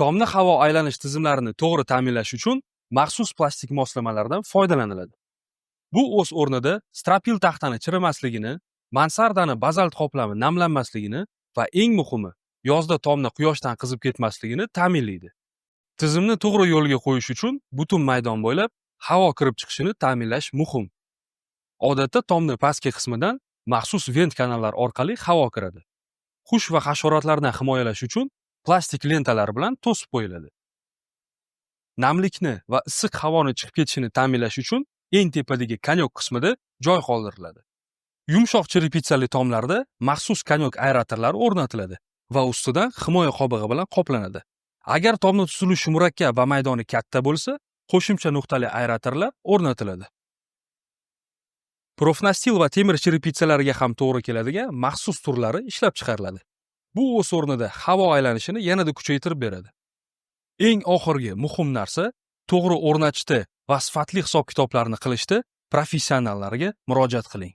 Tomni havo aylanish tizimlarini to'g'ri ta'minlash uchun maxsus plastik moslamalardan foydalaniladi. Bu o'z o'rnida stropil taxtani chirimasligini, mansardani bazalt qoplami namlanmasligini va eng muhimi, yozda tomni quyoshdan qizib ketmasligini ta'minlaydi. Tizimni to'g'ri yo'lga qo'yish uchun butun maydon bo'ylab havo kirib chiqishini ta'minlash muhim. Odatda tomni pastki qismidan maxsus vent kanallar orqali havo kiradi. Qush va hasharotlardan himoyalash uchun plastik lentalar bilan to'sib qo'yiladi. Namlikni va issiq havoni chiqib ketishini ta'minlash uchun eng tepadagi kanyok qismida joy qoldiriladi. Yumshoq chiripitsali tomlarda maxsus kanyok aeratorlari o'rnatiladi va ustidan himoya qobig'i bilan qoplanadi. Agar tomni tuzilishi murakkab va maydoni katta bo'lsa, qo'shimcha nuqtali aeratorlar o'rnatiladi. Profnastil va temir chiripitsalarga ham to'g'ri keladigan maxsus turlari ishlab chiqariladi. Bu o'z o'rnida havo aylanishini yanada kuchaytirib beradi. Eng oxirgi muhim narsa to'g'ri o'rnatishda va sifatli hisob-kitoblarni qilishda professionallarga murojaat qiling.